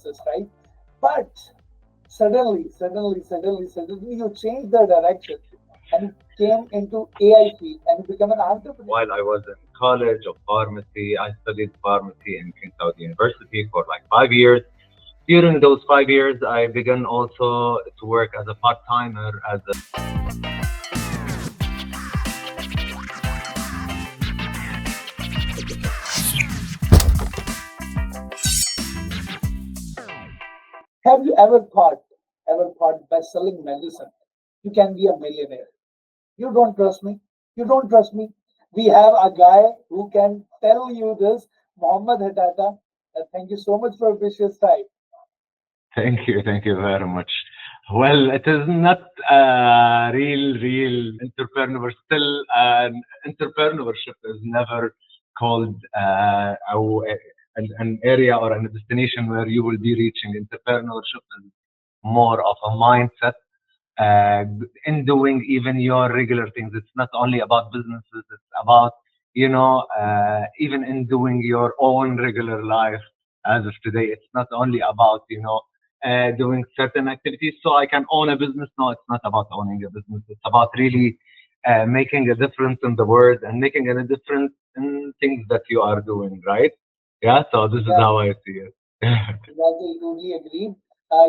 pharmacist, right? But suddenly, you changed the direction and you came into AI field and you become an entrepreneur. While I was in college of pharmacy, I studied pharmacy in King Saud University for like 5 years. During those 5 years, I began also to work as a part-timer as a Have you ever thought by selling medicine, you can be a millionaire? You don't trust me? You don't trust me? We have a guy who can tell you this, Mohammed Hatata. Thank you so much for a precious time. Thank you very much. Well, it is not real entrepreneur. Still, entrepreneurship is never called an area or a destination where you will be reaching. Entrepreneurship is more of a mindset uh, in doing even your regular things. It's not only about businesses. It's about even in doing your own regular life as of today. It's not only about doing certain activities so I can own a business. No, it's not about owning a business. It's about really making a difference in the world and making a difference in things that you are doing, right? Yeah, so this is how I see it. Exactly, totally agreed.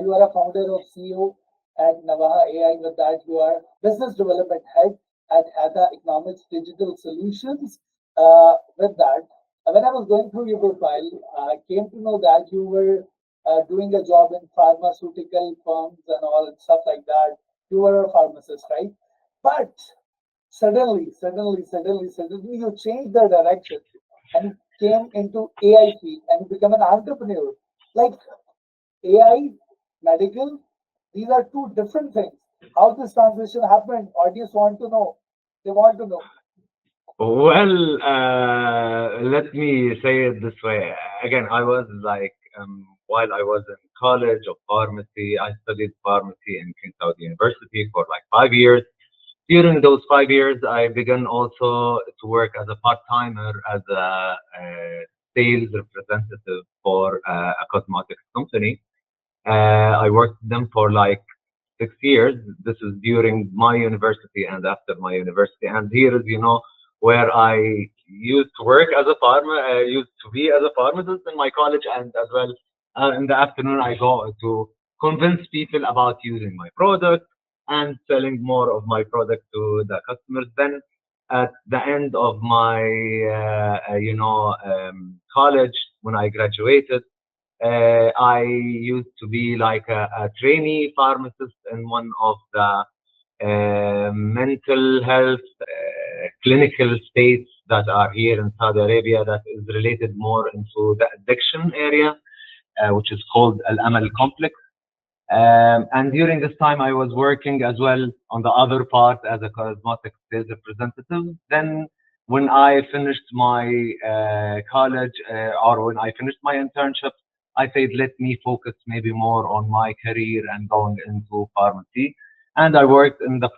You are a founder of CEO at Nawah AI. With that, you are business development head at Hatha Economics Digital Solutions. With that, when I was going through your profile, I came to know that you were doing a job in pharmaceutical firms and all and stuff like that. You were a pharmacist, right? But suddenly, you changed the direction and you came into AI field and you become an entrepreneur. Like AI, medical, these are two different things. How this transition happened, audience want to know. They want to know. Well, let me say it this way. Again, I was like, while I was in college of pharmacy, I studied pharmacy in King Saud University for like 5 years. During those 5 years, I began also to work as a part-timer as a sales representative for a cosmetics company. I worked with them for like 6 years. This is during my university and after my university. And here is, where I used to work as a used to be as a pharmacist in my college, and as well in the afternoon I go to convince people about using my product and selling more of my product to the customers. Then at the end of my, college, when I graduated, I used to be like a trainee pharmacist in one of the mental health clinical states that are here in Saudi Arabia that is related more into the addiction area, which is called Al Amal Complex. And during this time, I was working as well on the other part as a cosmetic sales representative. Then, when I finished my college or when I finished my internship, I said, let me focus maybe more on my career and going into pharmacy. And I worked in a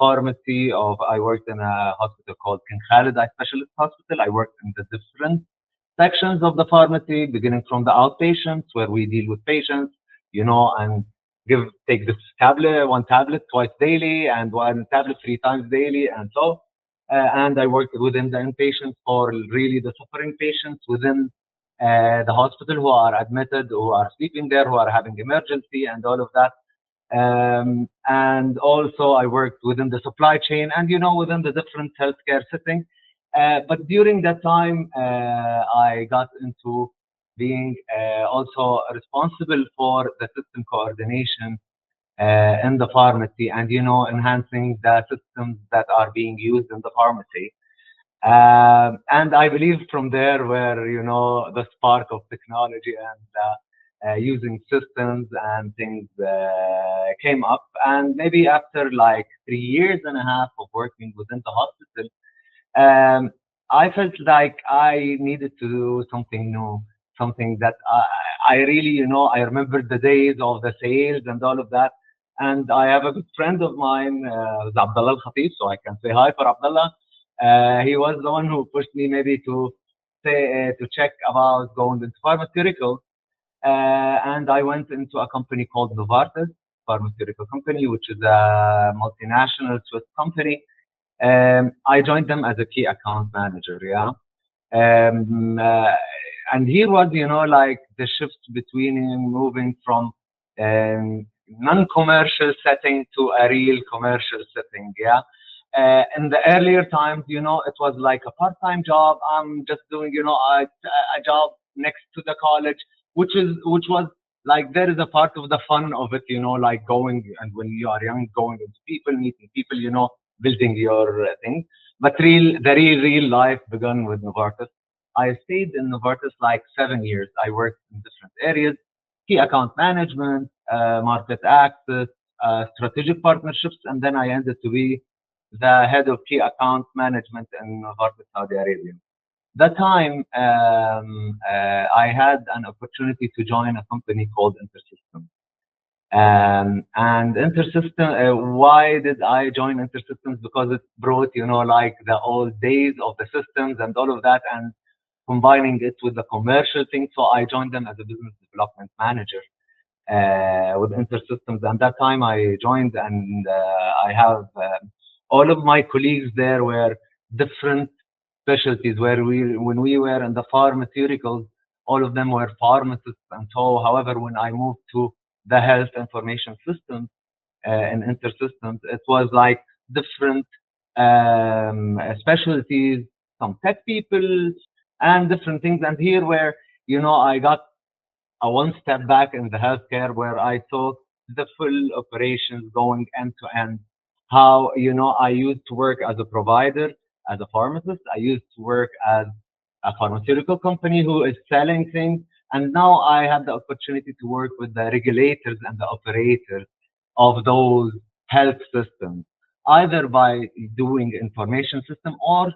hospital called King Khalid Eye Specialist Hospital. I worked in the different sections of the pharmacy, beginning from the outpatients where we deal with patients, and take this tablet, one tablet twice daily and one tablet 3 times daily, and so. And I worked within the inpatients for really the suffering patients within the hospital who are admitted, who are sleeping there, who are having emergency, and all of that. And also, I worked within the supply chain and within the different healthcare settings. But during that time, I got into being also responsible for the system coordination in the pharmacy and enhancing the systems that are being used in the pharmacy. And I believe from there where the spark of technology and using systems and things came up. And maybe after like 3 years and a half of working within the hospital, um, I felt like I needed to do something new, something that I really, I remember the days of the sales and all of that. And I have a good friend of mine, who's Abdullah Al Khatib, so I can say hi for Abdullah. He was the one who pushed me maybe to say to check about going into pharmaceuticals. And I went into a company called Novartis, pharmaceutical company, which is a multinational Swiss company. I joined them as a key account manager. Yeah. Um, uh, and here was, like the shift between moving from non-commercial setting to a real commercial setting. Yeah. In the earlier times, it was like a part-time job. I'm just doing, a job next to the college, which was like there is a part of the fun of it, like going and when you are young, going into people, meeting people, building your thing. But the real life began with Novartis. I stayed in Novartis like 7 years. I worked in different areas, key account management, market access, strategic partnerships, and then I ended to be the head of key account management in Novartis, Saudi Arabia. That time, I had an opportunity to join a company called InterSystem. And InterSystem, why did I join InterSystems? Because it brought, like the old days of the systems and all of that, and combining it with the commercial thing. So I joined them as a business development manager with InterSystems. And that time I joined, and I have all of my colleagues there were different specialties. When we were in the pharmaceuticals, all of them were pharmacists. And so, however, when I moved to the health information systems and InterSystems, it was like different specialties, some tech people, and different things. And here, where I got a one step back in the healthcare where I saw the full operations going end to end. How, I used to work as a provider, as a pharmacist. I used to work as a pharmaceutical company who is selling things. And now I have the opportunity to work with the regulators and the operators of those health systems, either by doing information system or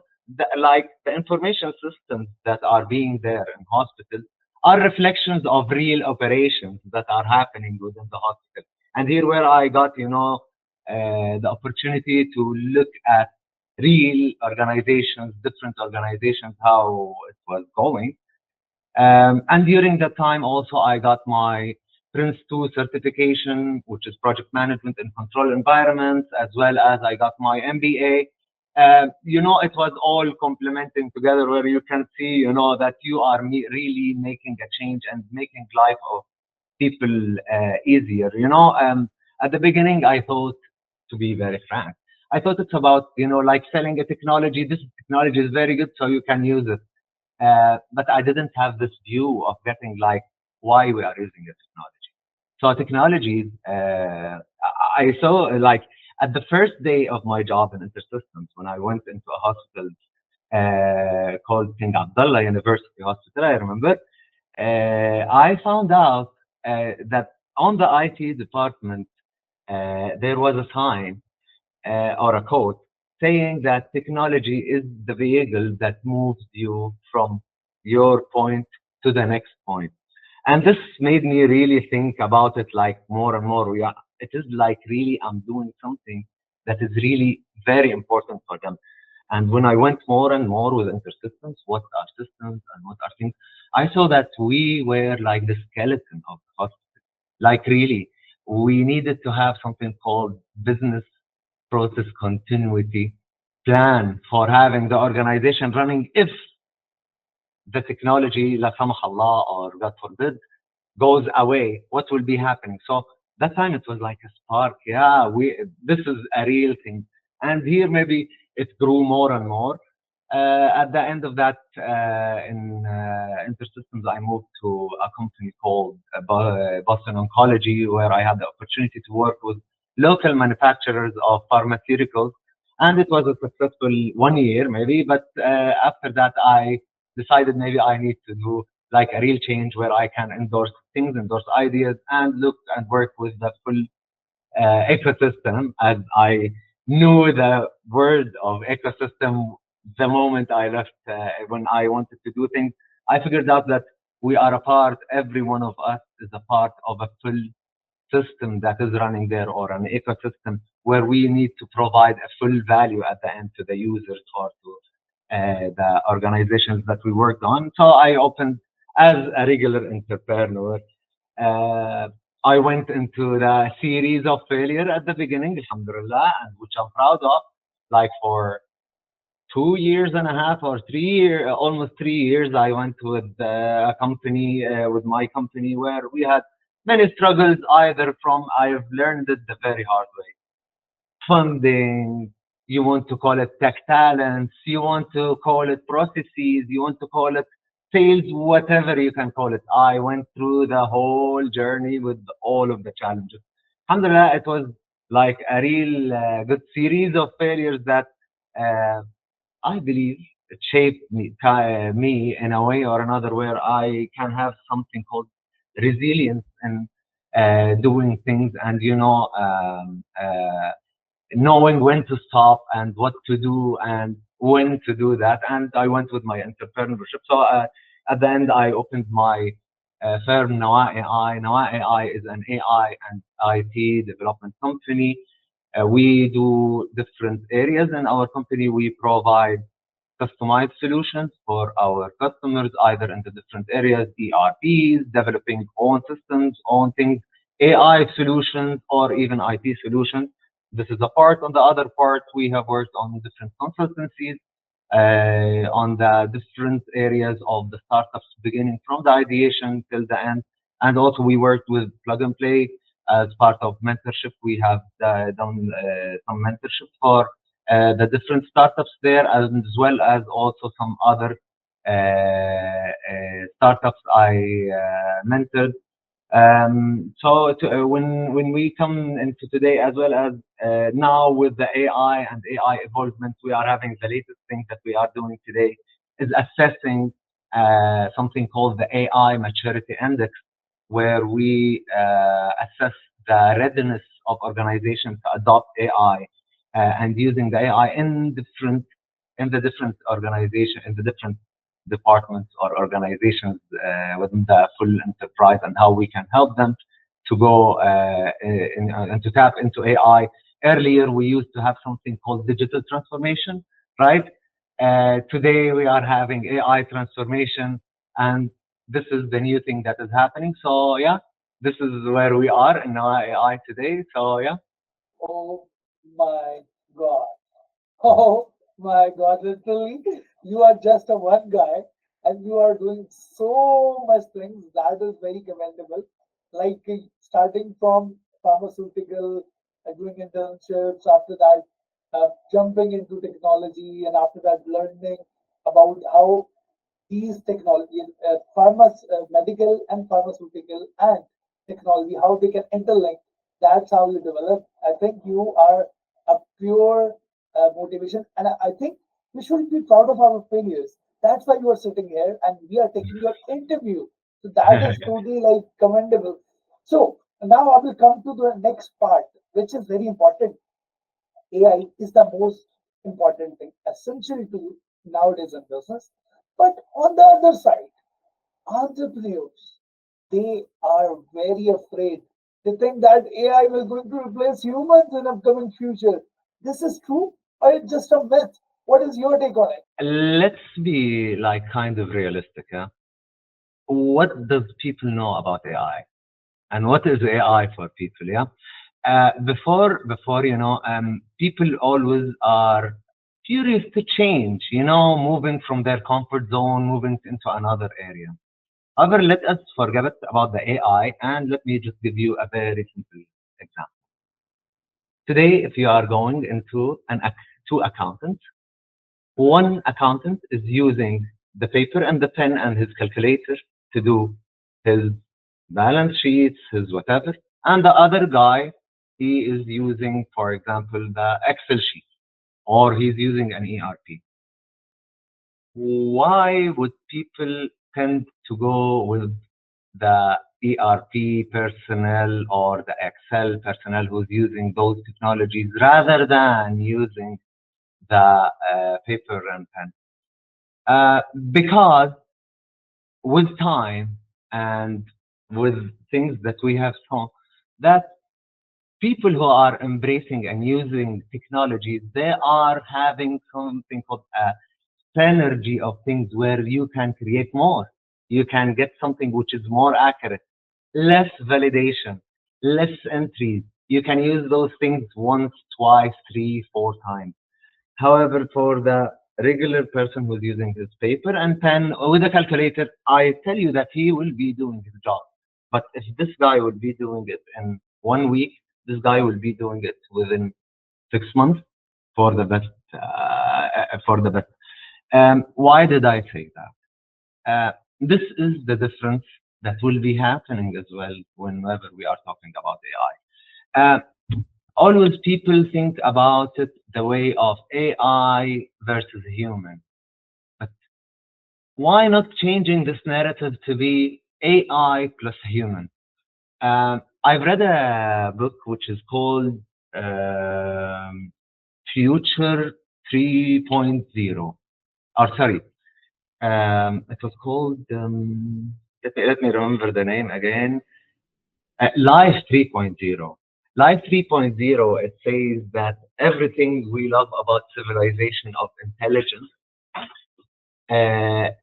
like the information systems that are being there in hospitals are reflections of real operations that are happening within the hospital. And here where I got, the opportunity to look at real organizations, different organizations, how it was going. And during that time also I got my Prince 2 certification, which is project management in control environments, as well as I got my MBA. It was all complementing together where you can see, that you are really making a change and making life of people easier. At the beginning, I thought, to be very frank, I thought it's about, like selling a technology. This technology is very good, so you can use it. But I didn't have this view of getting like why we are using a technology. So technologies, I saw like at the first day of my job in InterSystems, when I went into a hospital called King Abdullah University Hospital, I remember, I found out that on the IT department, there was a sign or a quote saying that technology is the vehicle that moves you from your point to the next point. And this made me really think about it like more and more. It is like really I'm doing something that is really very important for them. And when I went more and more with InterSystems, what are systems and what are things, I saw that we were like the skeleton of the hospital. Like really, we needed to have something called business process continuity plan for having the organization running if the technology, la samah Allah, or God forbid, goes away, what will be happening? So that time it was like a spark. Yeah, this is a real thing. And here maybe it grew more and more. At the end of that, in InterSystems, I moved to a company called Boston Oncology, where I had the opportunity to work with local manufacturers of pharmaceuticals. And it was a successful 1 year, maybe. But after that, I decided maybe I need to do like a real change where I can endorse things, endorse ideas, and look and work with the full ecosystem, as I knew the word of ecosystem the moment I left. When I wanted to do things, I figured out that we are a part, every one of us is a part of a full system that is running there, or an ecosystem where we need to provide a full value at the end to the users or to the organizations that we worked on. So I opened as a regular entrepreneur. Uh, I went into the series of failure at the beginning, alhamdulillah, and which I'm proud of. Like for 2 years and a half or 3 years, almost 3 years, I went with a company, with my company, where we had many struggles. Either from I've learned it the very hard way, funding, you want to call it tech talents, you want to call it processes, you want to call it sales, whatever you can call it. I went through the whole journey with all of the challenges. Alhamdulillah, it was like a real good series of failures that uh, I believe it shaped me in a way or another, where I can have something called resilience in doing things, and knowing when to stop and what to do and when to do that. And I went with my entrepreneurship. So at the end, I opened my firm, Nawah AI. Nawah AI is an AI and IT development company. We do different areas in our company. We provide customized solutions for our customers, either in the different areas, ERPs, developing own systems, own things, AI solutions, or even IT solutions. This is a part. On the other part, we have worked on different consultancies, on the different areas of the startups, beginning from the ideation till the end. And also, we worked with plug and play as part of mentorship. We have done some mentorship for the different startups there, as well as also some other startups I mentored. When we come into today, as well as now with the AI and AI evolvement, we are having the latest thing that we are doing today is assessing something called the AI Maturity Index, where we assess the readiness of organizations to adopt AI and using the AI in the different organization, in the different departments or organizations within the full enterprise, and how we can help them to go and to tap into AI. Earlier, we used to have something called digital transformation, right? Today, we are having AI transformation, and this is the new thing that is happening. So, yeah, this is where we are in our AI today. So, yeah. Oh my God. Oh my God, literally, you are just a one guy and you are doing so much things. That is very commendable. Like starting from pharmaceutical, doing internships, after that, jumping into technology, and after that, learning about how these technologies, medical and pharmaceutical and technology, how they can interlink. That's how you develop. I think you are a pure motivation, and I think we should be proud of our failures. That's why you are sitting here, and we are taking your interview. So that is totally like commendable. So now I will come to the next part, which is very important. AI is the most important thing, essential tool nowadays in business. But on the other side, entrepreneurs, they are very afraid. They think that AI will going to replace humans in upcoming future. This is true, or it's just a myth? What is your take on it? Let's be like kind of realistic. Yeah? What does people know about AI, and what is AI for people? Yeah. Before people always are curious to change. Moving from their comfort zone, moving into another area. However, let us forget about the AI, and let me just give you a very simple example. Today, if you are going into two accountants, one accountant is using the paper and the pen and his calculator to do his balance sheets, his whatever, and the other guy, he is using, for example, the Excel sheet, or he's using an ERP. Why would people tend to go with the ERP personnel or the Excel personnel who's using those technologies rather than using the paper and pen? Because with time and with things that we have shown, that people who are embracing and using technologies, they are having something called a synergy of things, where you can create more. You can get something which is more accurate. less validation, less entries. You can use those things once, twice, three, four times. However, for the regular person who's using his paper and pen with a calculator, I tell you that he will be doing his job. But if this guy will be doing it in 1 week, this guy will be doing it within 6 months for the best. For the best. Why did I say that? This is the difference that will be happening as well whenever we are talking about AI. Always people think about it the way of AI versus human. But why not changing this narrative to be AI plus human? I've read a book which is called Future 3.0. Or sorry, it was called, let me remember the name again. Life 3.0. Life 3.0, it says that everything we love about civilization of intelligence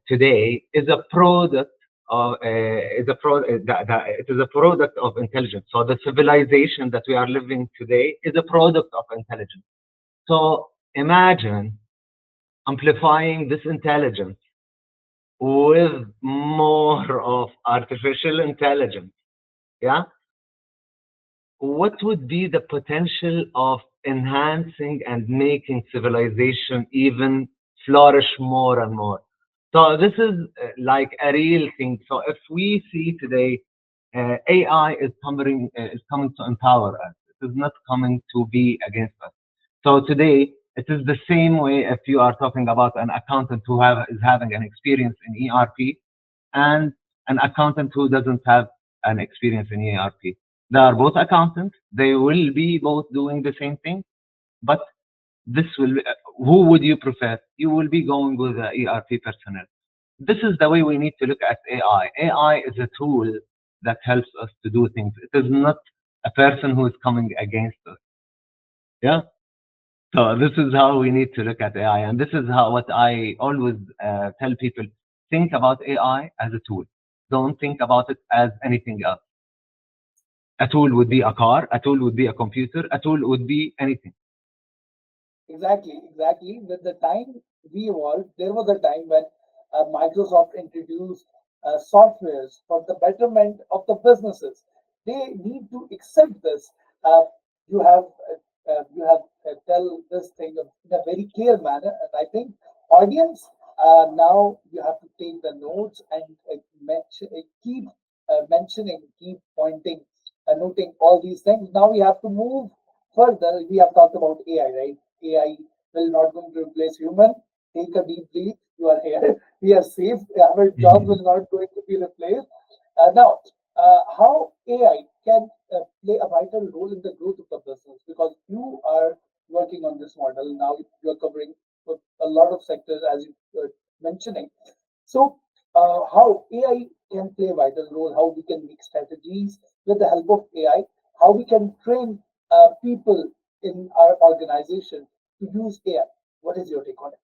today is a product of it is a product of intelligence. So the civilization that we are living today is a product of intelligence. So imagine amplifying this intelligence with more of artificial intelligence. Yeah, what would be the potential of enhancing and making civilization even flourish more and more? So this is like a real thing. So if we see today, AI is coming to empower us. It is not coming to be against us. So today it is the same way if you are talking about an accountant who is having an experience in ERP and an accountant who doesn't have an experience in ERP. They are both accountants. They will be both doing the same thing, but this will who would you prefer? You will be going with the ERP personnel. This is the way we need to look at AI. AI is a tool that helps us to do things. It is not a person who is coming against us. Yeah. So this is how we need to look at AI, and this is how what I always tell people: think about AI as a tool. Don't think about it as anything else. A tool would be a car. A tool would be a computer. A tool would be anything. Exactly, exactly. With the time we evolved, there was a time when Microsoft introduced softwares for the betterment of the businesses. They need to accept this. Uh, you have tell this thing in a very clear manner, and I think audience now you have to take the notes and keep mentioning, keep pointing, noting all these things. Now we have to move further. We have talked about AI, right? AI will not going to replace human. Take a deep breath. You are here. We are safe. Our jobs will not going to be replaced. Now, how AI can play a vital role in the growth of the business? Because you are working on this model now. You are covering a lot of sectors as you were mentioning. So, how AI can play a vital role? How we can make strategies with the help of AI? How we can train people in our organization to use AI? What is your take on it?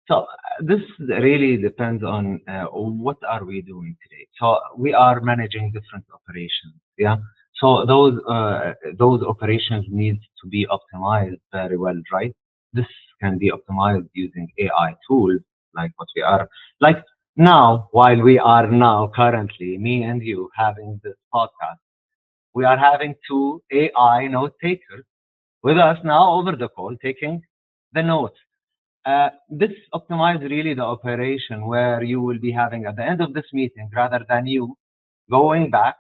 So this really depends on what are we doing today. So we are managing different operations. Yeah. So those operations need to be optimized very well, right? This can be optimized using AI tools like what we are like now. While we are now currently me and you having this podcast, we are having two AI note takers with us now over the call taking the notes. This optimizes really the operation where you will be having at the end of this meeting, rather than you going back,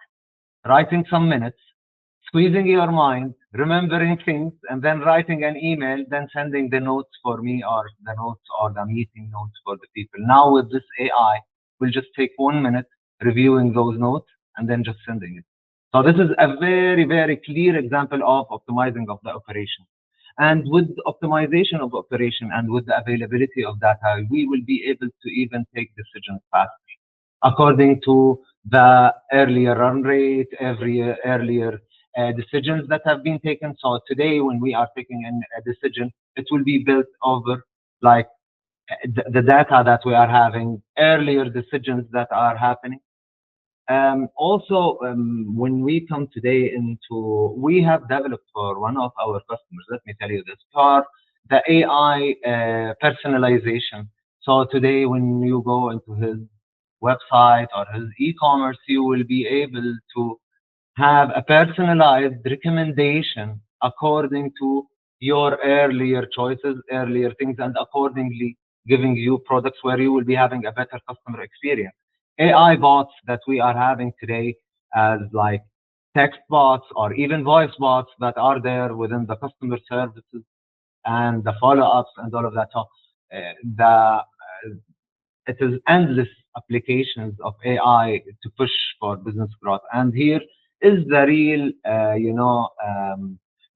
writing some minutes, squeezing your mind, remembering things, and then writing an email, then sending the notes for me or the notes or the meeting notes for the people. Now with this AI, we'll just take 1 minute reviewing those notes and then just sending it. So this is a very, very clear example of optimizing of the operation. And with optimization of operation and with the availability of data, we will be able to even take decisions faster according to the earlier run rate, every earlier decisions that have been taken. So today, when we are taking a decision, it will be built over like the data that we are having, earlier decisions that are happening. Also, when we come today we have developed for one of our customers, let me tell you this, for the AI personalization. So today, when you go into his website or his e-commerce, you will be able to have a personalized recommendation according to your earlier choices, earlier things, and accordingly giving you products where you will be having a better customer experience. AI bots that we are having today, as like text bots or even voice bots that are there within the customer services and the follow-ups and all of that. So the it is endless applications of AI to push for business growth. And here is the real,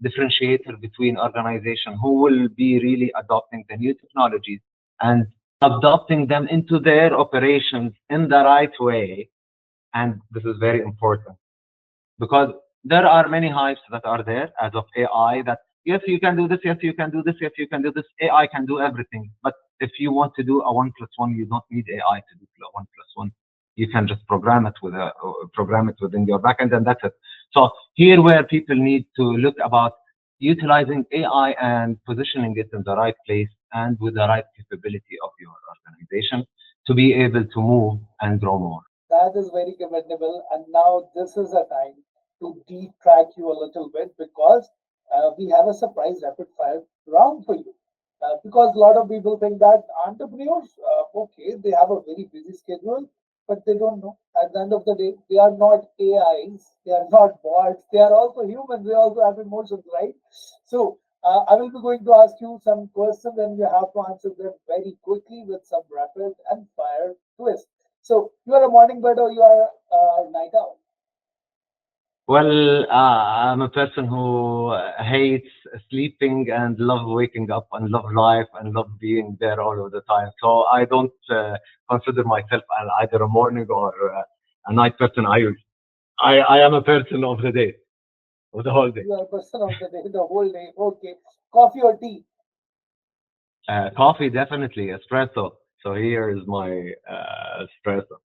differentiator between organizations who will be really adopting the new technologies and adopting them into their operations in the right way. And this is very important because there are many hypes that are there as of AI that yes, you can do this, yes, you can do this, yes, you can do this. AI can do everything. But if you want to do a one plus one, you don't need AI to do a one plus one. You can just program it within your backend, and that's it. So here, where people need to look about utilizing AI and positioning it in the right place and with the right capability of your organization to be able to move and grow more. That is very commendable. And now this is a time to deep track you a little bit because we have a surprise rapid fire round for you. Because a lot of people think that entrepreneurs, okay, they have a very busy schedule, but they don't know. At the end of the day, they are not AIs, they are not bots, they are also humans, they also have emotions, right? So, I will be going to ask you some questions and you have to answer them very quickly with some rapid and fire twist. So you are a morning bird or you are a night owl? Well, I'm a person who hates sleeping and love waking up and love life and love being there all of the time. So I don't consider myself either a morning or a night person. I am a person of the day, of the whole day. You are a person of the day, the whole day. Okay. Coffee or tea? Coffee, definitely, espresso. So here is my espresso.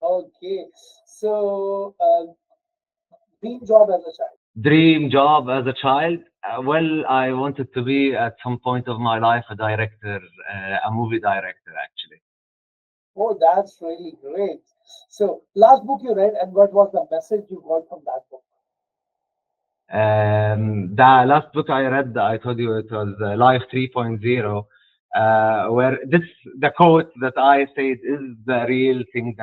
Okay. So dream job as a child. Dream job as a child? Well, I wanted to be at some point of my life a director, a movie director, actually. Oh, that's really great. So last book you read and what was the message you got from that book? The last book I read, I told you it was Life 3.0, where the quote that I said is the real thing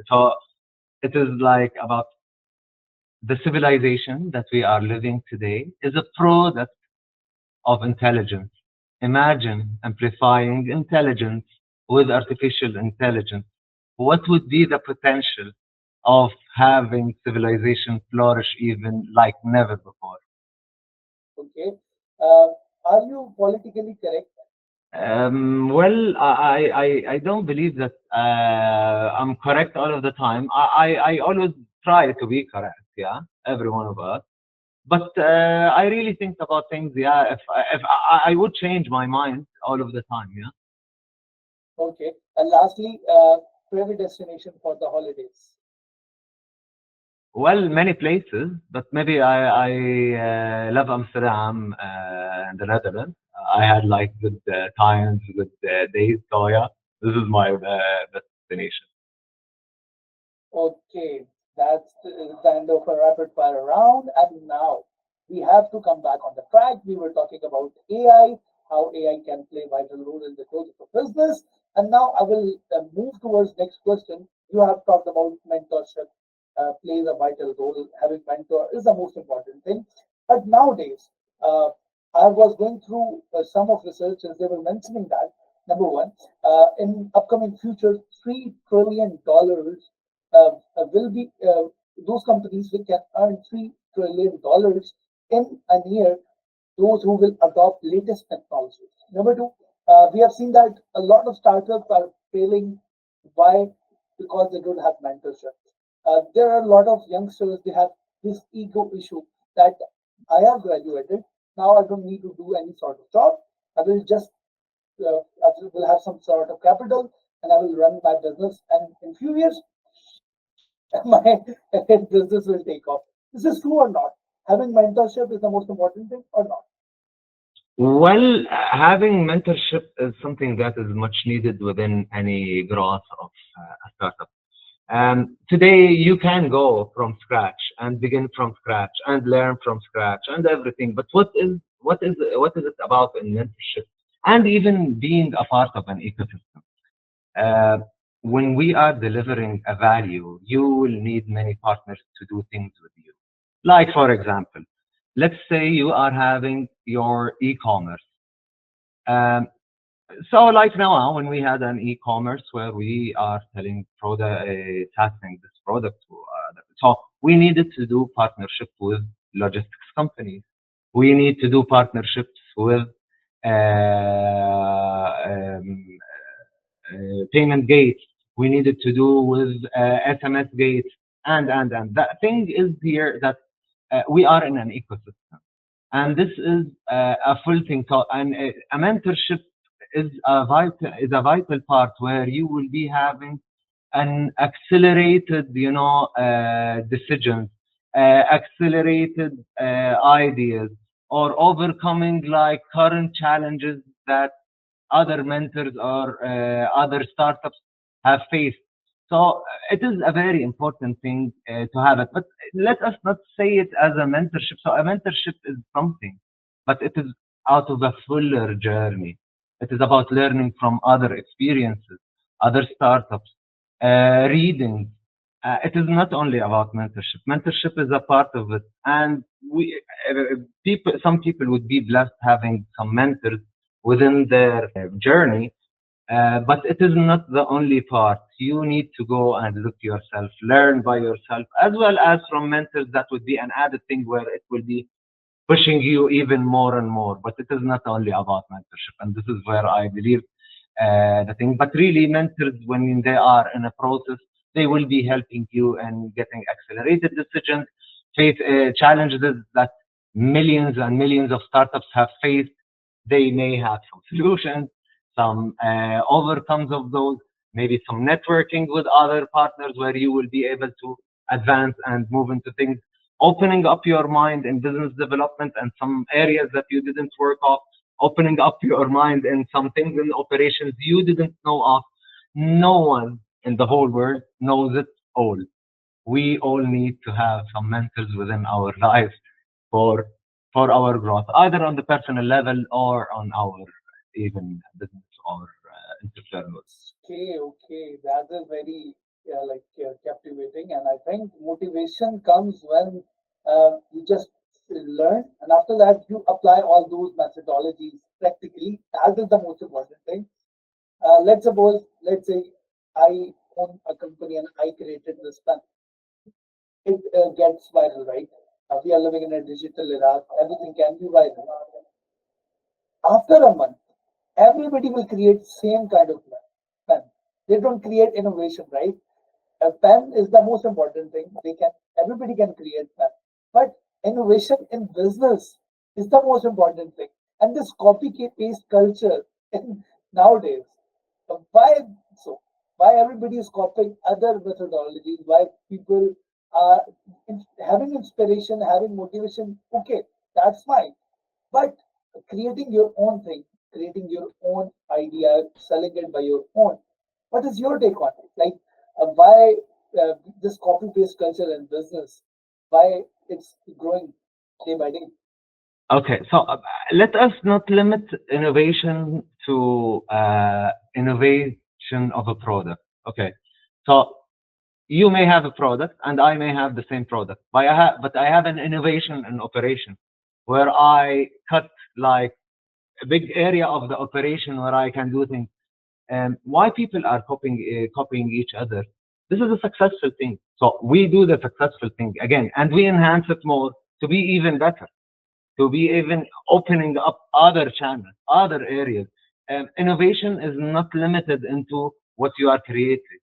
so it is like about the civilization that we are living today is a product of intelligence. Imagine amplifying intelligence with artificial intelligence. What would be the potential of having civilization flourish even like never before? Okay. Uh, are you politically correct? Well, I don't believe that I'm correct all of the time. I always try to be correct, yeah, every one of us. But I really think about things, yeah. If I would change my mind all of the time, yeah. Okay. And lastly, favorite destination for the holidays. Well, many places, but maybe I love Amsterdam and the Netherlands. I had like good times, good days. So yeah, this is my destination. Okay, that's the end of a rapid fire round. And now we have to come back on the track. We were talking about AI, how AI can play a vital role in the growth of a business. And now I will move towards next question. You have talked about mentorship plays a vital role. Having mentor is the most important thing. But nowadays, uh, I was going through some of research and they were mentioning that number one, in upcoming future, $3 trillion will be those companies which can earn $3 trillion in a year, those who will adopt latest technologies. Number two, we have seen that a lot of startups are failing. Why? Because they don't have mentorship. There are a lot of youngsters, they have this ego issue that I have graduated, now I don't need to do any sort of job. I will just I will have some sort of capital and I will run my business. And in few years, my business will take off. This is true or not? Having mentorship is the most important thing or not? Well, having mentorship is something that is much needed within any growth of a startup. Today, you can go from scratch and begin from scratch and learn from scratch and everything. But what is it about in mentorship and even being a part of an ecosystem? Uh, when we are delivering a value, you will need many partners to do things with you. Like, for example, let's say you are having your e-commerce. Um, so like now, when we had an e-commerce where we are selling product, testing this product, so we needed to do partnership with logistics companies. We need to do partnerships with payment gates. We needed to do with SMS gates, and that thing is here that we are in an ecosystem, and this is a full thing. So, and a mentorship is a vital part where you will be having an accelerated, decisions, accelerated ideas, or overcoming like current challenges that other mentors or other startups have faced. So it is a very important thing to have it. But let us not say it as a mentorship. So a mentorship is something, but it is out of a fuller journey. It is about learning from other experiences, other startups, reading. It is not only about mentorship. Mentorship is a part of it, and some people would be blessed having some mentors within their journey, but it is not the only part. You need to go and look yourself, learn by yourself, as well as from mentors. That would be an added thing where it will be pushing you even more and more. But it is not only about mentorship, and this is where I believe the thing. But really, mentors, when they are in a process, they will be helping you and getting accelerated decisions, face challenges that millions and millions of startups have faced. They may have some solutions, some overcomes of those, maybe some networking with other partners where you will be able to advance and move into things, opening up your mind in business development and some areas that you didn't work of, opening up your mind in some things in operations you didn't know of. No one in the whole world knows it all. We all need to have some mentors within our lives for for our growth, either on the personal level or on our even business or entrepreneurial. Okay, okay, that is very captivating, and I think motivation comes when you just learn, and after that you apply all those methodologies practically. That is the most important thing. Let's say I own a company and I created this pen. It gets viral, right? We are living in a digital era. Everything can be viral. After a month, everybody will create same kind of pen. They don't create innovation, right? A pen is the most important thing. Everybody can create pen, but innovation in business is the most important thing. And this copy paste culture in nowadays, why so? Why everybody is copying other methodologies? Why people are having inspiration, having motivation? Okay, that's fine, but creating your own thing, creating your own idea, selling it by your own. What is your take on it? Like, why this copy paste culture in business? Why it's growing day by day? Okay, so let us not limit innovation to innovation of a product. Okay, so you may have a product and I may have the same product, but I have an innovation in operation where I cut like a big area of the operation where I can do things. And why people are copying each other? This is a successful thing. So we do the successful thing again, and we enhance it more to be even better, to be even opening up other channels, other areas. And innovation is not limited into what you are creating.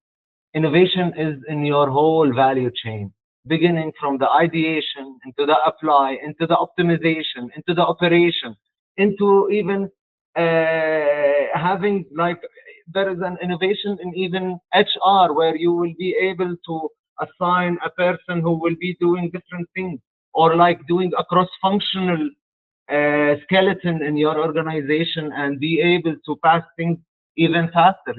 Innovation is in your whole value chain, beginning from the ideation, into the apply, into the optimization, into the operation, into even having like there is an innovation in even HR where you will be able to assign a person who will be doing different things, or like doing a cross-functional skeleton in your organization and be able to pass things even faster.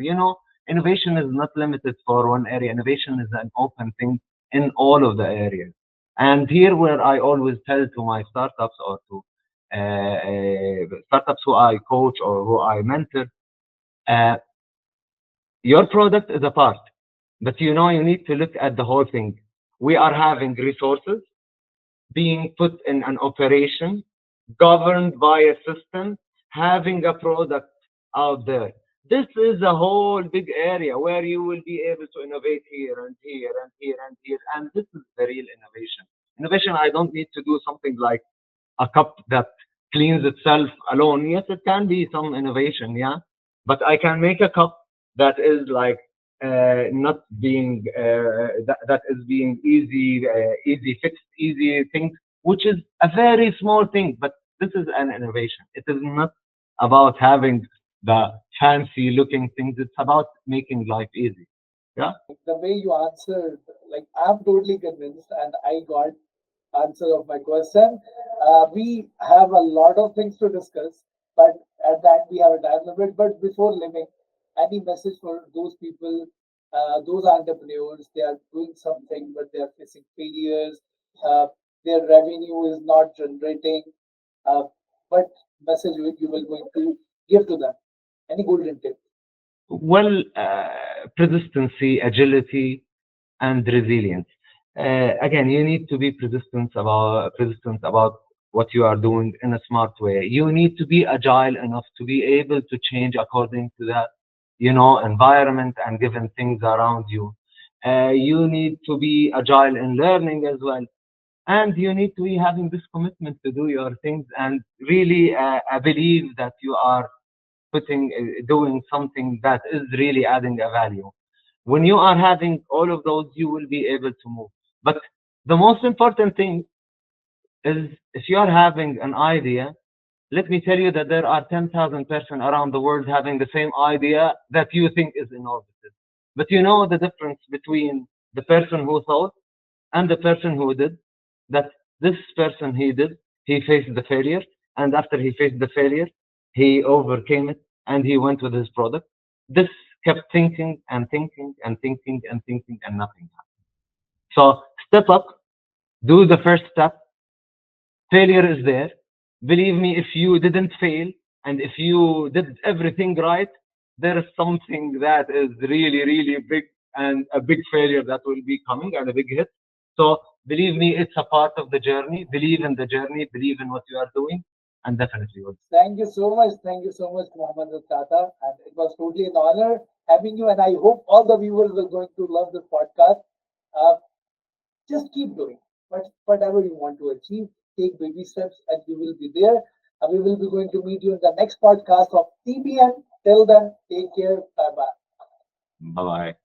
Innovation is not limited for one area. Innovation is an open thing in all of the areas. And here, where I always tell to my startups or to startups who I coach or who I mentor, uh, your product is a part, but you need to look at the whole thing. We are having resources being put in an operation, governed by a system, having a product out there. This is a whole big area where you will be able to innovate here and here and here and here. And this is the real innovation. Innovation, I don't need to do something like a cup that cleans itself alone. Yes, it can be some innovation, yeah, but I can make a cup that is like not being that is being easy fixed, easy things, which is a very small thing, but this is an innovation. It is not about having the fancy looking things. It's about making life easy. Yeah. The way you answered, like I'm totally convinced, and I got answer of my question. We have a lot of things to discuss, but at that we have a time limit. But before leaving, any message for those people, those entrepreneurs? They are doing something, but they are facing failures. Uh, their revenue is not generating. Uh, what message you will going to give to them? Any golden tip? Well, persistency, agility, and resilience. Again, you need to be persistent about what you are doing in a smart way. You need to be agile enough to be able to change according to that, environment and given things around you. You need to be agile in learning as well, and you need to be having this commitment to do your things and really believe that you are doing something that is really adding a value. When you are having all of those, you will be able to move. But the most important thing is, if you are having an idea, let me tell you that there are 10,000 persons around the world having the same idea that you think is innovative. But you know the difference between the person who thought and the person who did, that this person he faced the failure, and after he faced the failure, he overcame it and he went with his product. This kept thinking and thinking and thinking and thinking, and nothing happened. So step up, do the first step. Failure is there. Believe me, if you didn't fail and if you did everything right, there is something that is really, really big, and a big failure that will be coming, and a big hit. So believe me, it's a part of the journey. Believe in the journey, believe in what you are doing, and definitely will. Thank you so much. Thank you so much, Mohammed Hatata. And it was totally an honor having you. And I hope all the viewers are going to love this podcast. Uh, just keep doing whatever you want to achieve. Take baby steps, and you will be there. We will be going to meet you in the next podcast of TBN. Till then, take care. Bye bye. Bye bye.